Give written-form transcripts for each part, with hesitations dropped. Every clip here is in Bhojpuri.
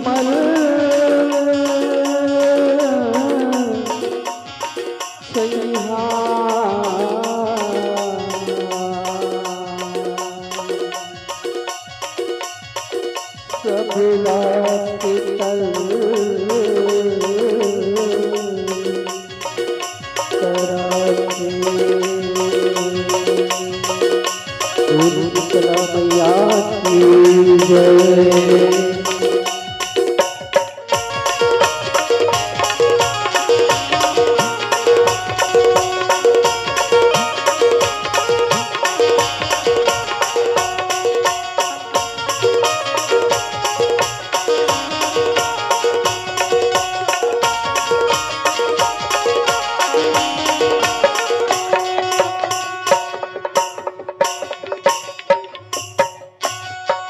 विमल सबला शीतल कराचे शीतला मैया की जय।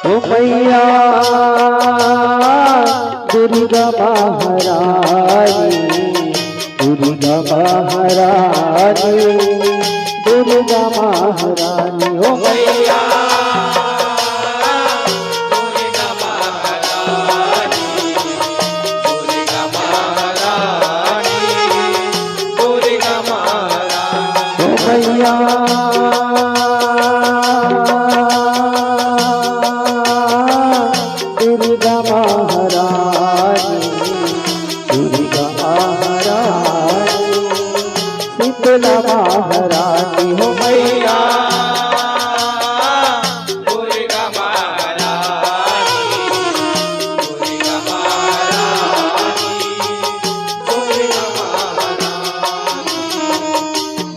ओ मैया दुर्गा महारानी, दुर्गा महारानी, दुर्गा महारानी। ओ मैया दुर्गा महारानी, दुर्गा महारानी, दुर्गा महारानी। ओ मैया दुर्गा महारानी, दुर्गा महारानी, शीतला महारानी। हो मैया दुर्गा महारानी, दुर्गा महारानी, दुर्गा महारानी,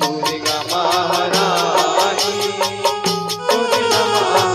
दुर्गा महारानी, दुर्गा महारानी।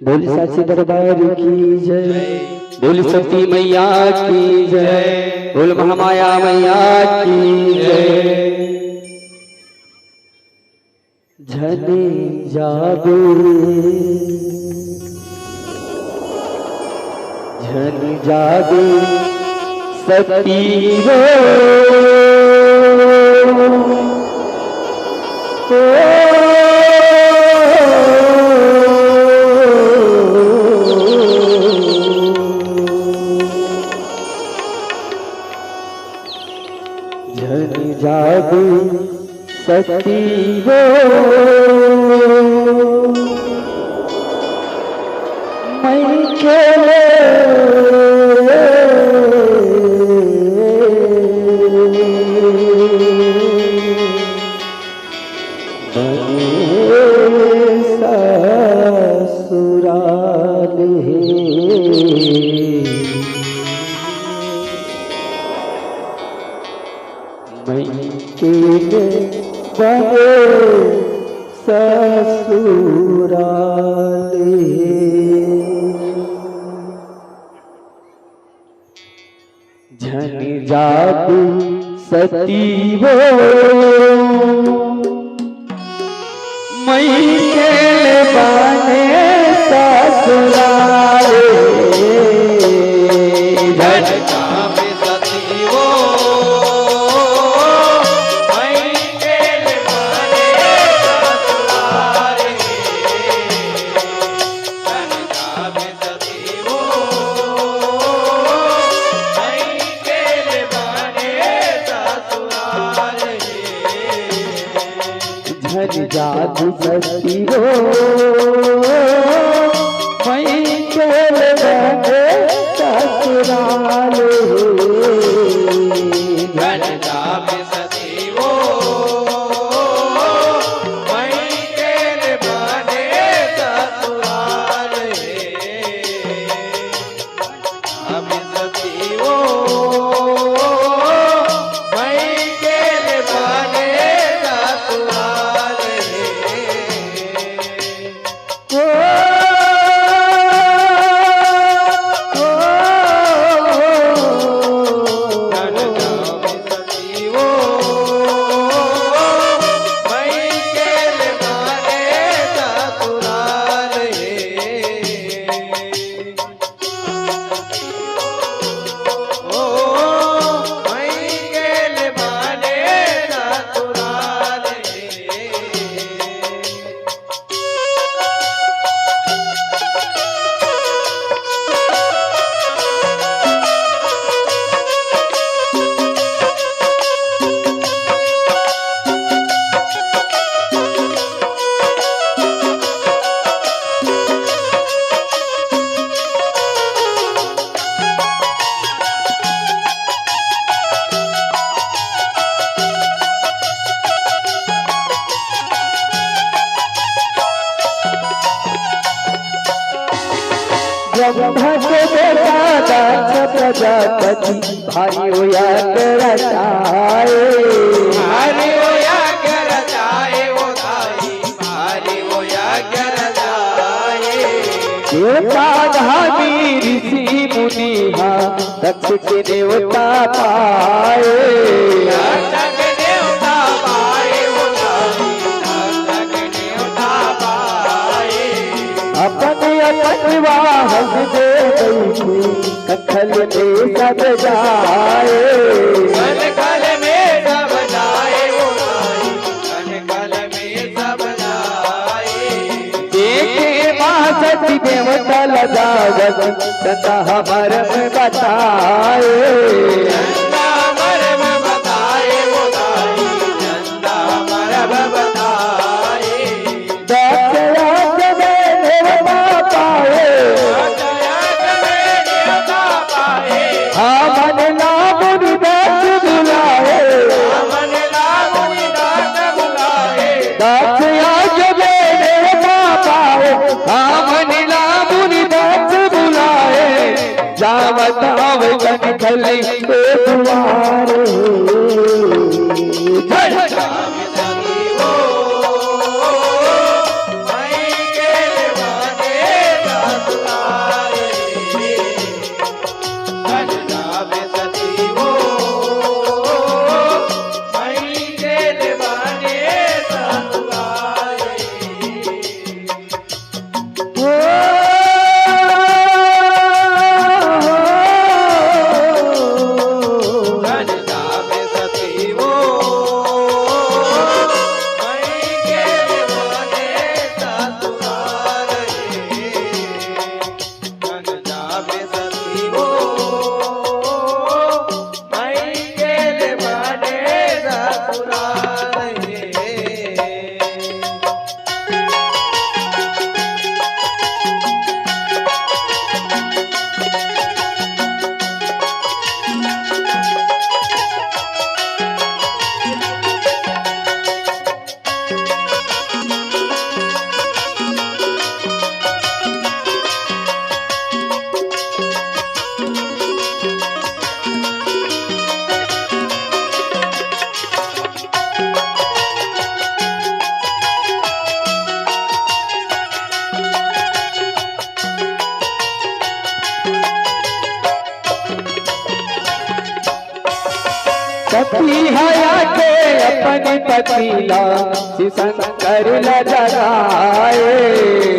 बोली साची दरबार की जय, बोली सती मैया की जय, बोल महामाया मैया की जय। झने जादू झन जादू सती रो झन जादू सती हो मैं खेले ससुराल मैं केले बने ससुराल। झन जादू सती हो मैं केले बने ससुराल। झन जादू सती हो मैं केल बने ससुराल। झन जादू सती हो सखी भारी होया कर जाए भारी होया कर जाए वो ताई भारी होया कर जाए देवता धामी ऋषि मुनिहा दक्ष के देवता पाए रक्षक देवता पाए वो ताई रक्षक देवता पाए अपन अपन वाहन दे बैठे कखल में सब जाए कल में सब जाए वो ताई कल में सब जाए देखे माँ सती देवता लगावत तथा मर्म बताए चंदा मर्म बताए वो ताई चंदा मर्म बताए दक्षया जब देवता पाए देवता पाए हाँ मन नाम दक्ष बुलाए मन लागुनी दास बुलाए दक्षया जब देवता पाए हाँ मन नाम दक्ष बुलाए जावत अवगन खली के दुआरे जय राम सखी हो मई के दीवाने ससुराले राम सखी हो मई के दीवाने ससुराले राम सखी हो मई के दीवाने ससुराले राम सखी हो मई के दीवाने ससुराले सती हया के अपन पतिला शिव शंकर लगाए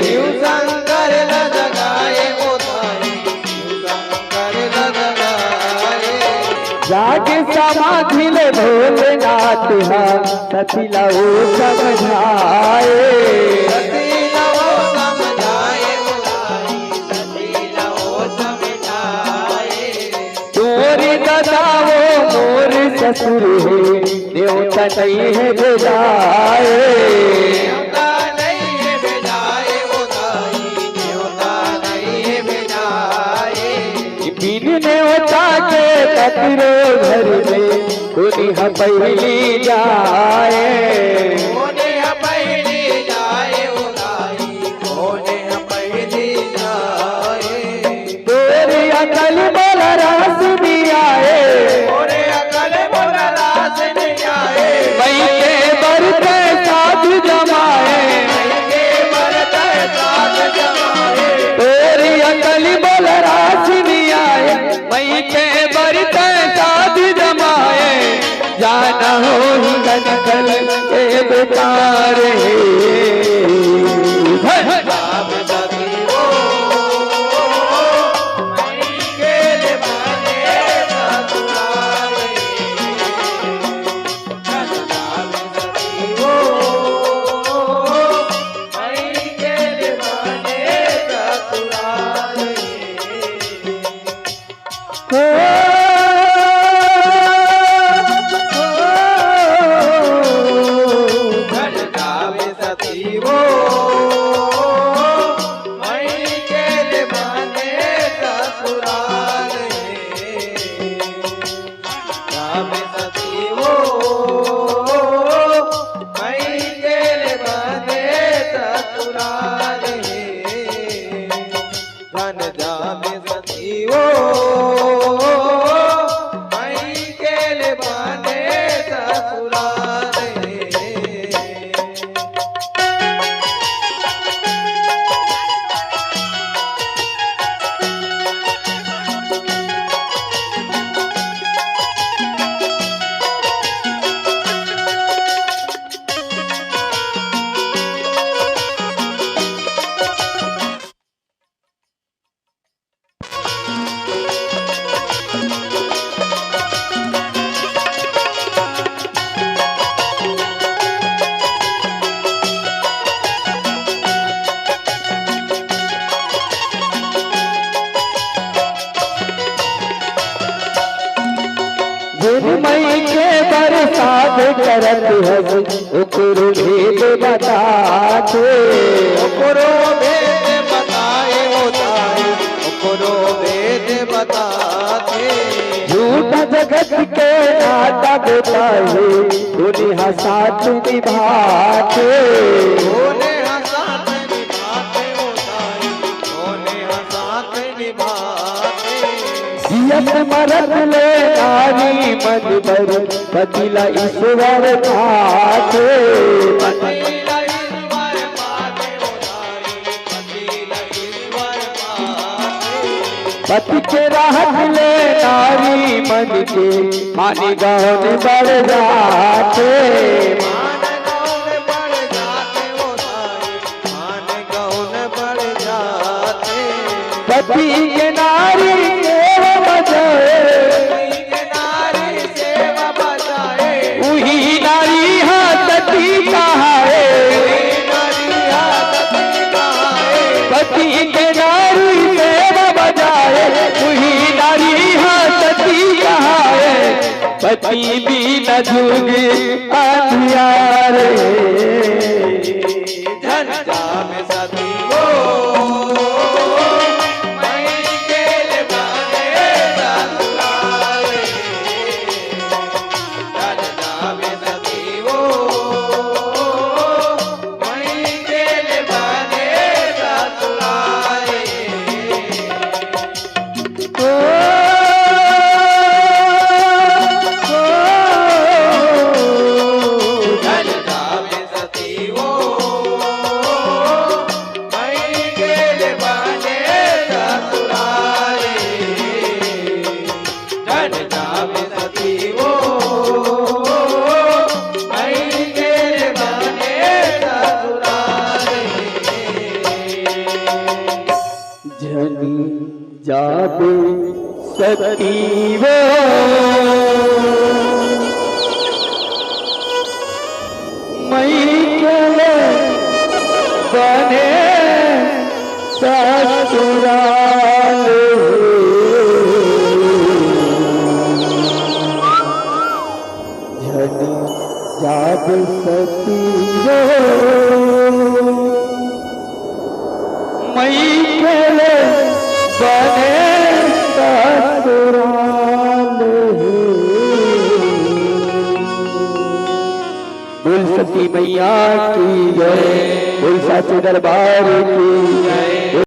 शिव शंकर न जगाए वो ताई शिव शंकर न जगाए जाग समाधि ले भोलेनाथ हा सतीला वो समझाए सती नवो समझाए वो ताई सती नवो समझाए चोरी गदावो मोर ससुर है देवता नहीं है बुलाए देवता नहीं है बेजाए वो ताई देवता नहीं है बेजाए बिन देवता के कतरो घर में दुनिया पहली जाए कोने पहली जाए वो ताई कोने पहली जाए तोरी अकल बल रास भी आए ओरे अकल मोरा लाश नहीं आए मई के बरते साधु जमाए के मरत साथ जमाए तोरी अकल बल रास भी आए मई के बरते साधु जमाए जाना हो ही कनकल के बेतारे राम सखी हो मई के दीवाने ससुराले राम सखी हो मई के दीवाने ससुराले हो घर जावे सती हो करत हस ओकरो भेद बताते ओकरो भेद बताए होताई ओकरो भेद बताते झूठ जगत के नाता बताए दुनिया साथ निभाते होने हसात निभाते होताई होने हसात निभाते जियत मरत ले नारी मन बर पतिला ईश्वर पाते पतिला ईश्वर पाते होताई पतिला ईश्वर पाते पति के राहत ले नारी मन के मानी गाँव बढ़ जाते मान गौन बढ़ जाते होताई मान गौन बढ़ जाते पति के नारी सेवा बजाए के नारी सेवा बजाए वही नारी हसती कहाए पति के नारी सेवा बजाए वही नारी हसती कहाए पति भी न झुके अंधियारे झंझा में सती वो मई गेल बने ससुराले झंझा में सती वो मई गेल बने ससुराले झंझा में सती वो मई गेल बने ससुराले झंझा में सती वो मई गेल बने ससुराले जनी जाबे सती वो मई के बने ससुराल जनी जाबे सती वो मई के बने ससुराल बोल सती मैया की जय बोल साचे दरबार की जय।